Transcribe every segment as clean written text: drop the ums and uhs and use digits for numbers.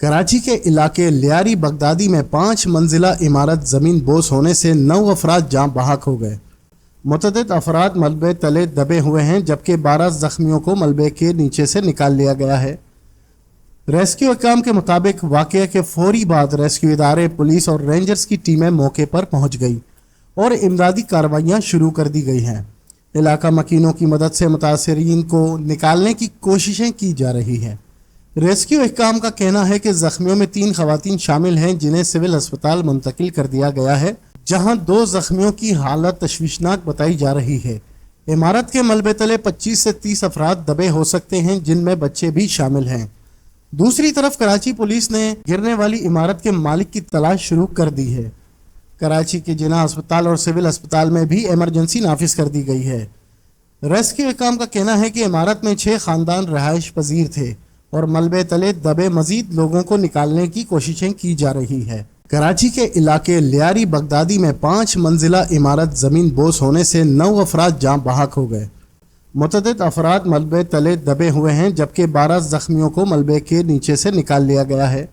कराची के इलाके लियारी बगदादी में 5 मंजिला इमारत ज़मीन बोस होने से 9 अफराद जाँ बहक हो गए। मुतअद्दिद अफराद मलबे तले दबे हुए हैं, जबकि 12 ज़ख्मियों को मलबे के नीचे से निकाल लिया गया है। रेस्क्यू अहकाम के मुताबिक वाक़ये के फौरी बाद रेस्क्यू इदारे, पुलिस और रेंजर्स की टीमें मौके पर पहुँच गई और इमदादी कार्रवाइयाँ शुरू कर दी गई हैं। इलाका मकीनों की मदद से मुतासरीन को निकालने की कोशिशें की जा रही हैं। रेस्क्यू अहकाम का कहना है कि जख्मियों में 3 खवातीन शामिल हैं, जिन्हें सिविल अस्पताल मुंतकिल कर दिया गया है, जहां 2 जख्मियों की हालत तशवीशनाक बताई जा रही है। इमारत के मलबे तले 25 से 30 अफराद दबे हो सकते हैं, जिनमें बच्चे भी शामिल हैं। दूसरी तरफ कराची पुलिस ने गिरने वाली इमारत के मालिक की तलाश शुरू कर दी है। कराची के जिना अस्पताल और सिविल अस्पताल में भी इमरजेंसी नाफिज कर दी गई है। रेस्क्यू अहकाम का कहना है कि इमारत में 6 खानदान रहायश पजीर थे और मलबे तले दबे मजीद लोगों को निकालने की कोशिशें की जा रही है। कराची के इलाके लियारी बगदादी में 5 मंजिला इमारत ज़मीन बोस होने से 9 अफराद जाँ बहक हो गए। मुतअद्दिद अफराद मलबे तले दबे हुए हैं, जबकि 12 ज़ख्मियों को मलबे के नीचे से निकाल लिया गया है।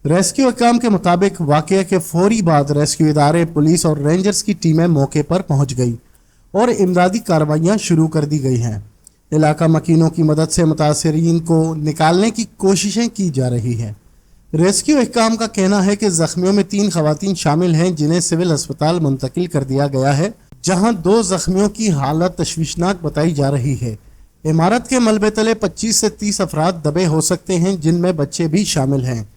रेस्क्यू अहकाम के मुताबिक वाक़ये के फौरी बाद रेस्क्यू इदारे, पुलिस और रेंजर्स की टीमें मौके पर पहुँच गई और इमदादी कार्रवाइयाँ शुरू कर दी गई हैं। इलाका मकीनों की मदद से मुतासरीन को निकालने की कोशिशें की जा रही हैं। रेस्क्यू अहकाम का कहना है कि जख्मियों में 3 खवातीन शामिल हैं, जिन्हें सिविल अस्पताल मुंतकिल कर दिया गया है, जहां 2 जख्मियों की हालत तशवीशनाक बताई जा रही है। इमारत के मलबे तले 25 से 30 अफराद दबे हो सकते हैं, जिनमें बच्चे भी शामिल हैं।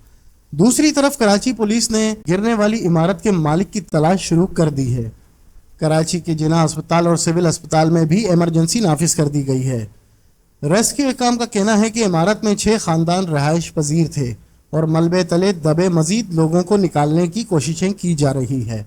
दूसरी तरफ कराची पुलिस ने गिरने वाली इमारत के मालिक की तलाश शुरू कर दी है। कराची के जिना अस्पताल और सिविल अस्पताल में भी इमरजेंसी नाफिज कर दी गई है। रेस्क्यू अहकाम का कहना है कि इमारत में 6 खानदान रहायश पजीर थे और मलबे तले दबे मजीद लोगों को निकालने की कोशिशें की जा रही है।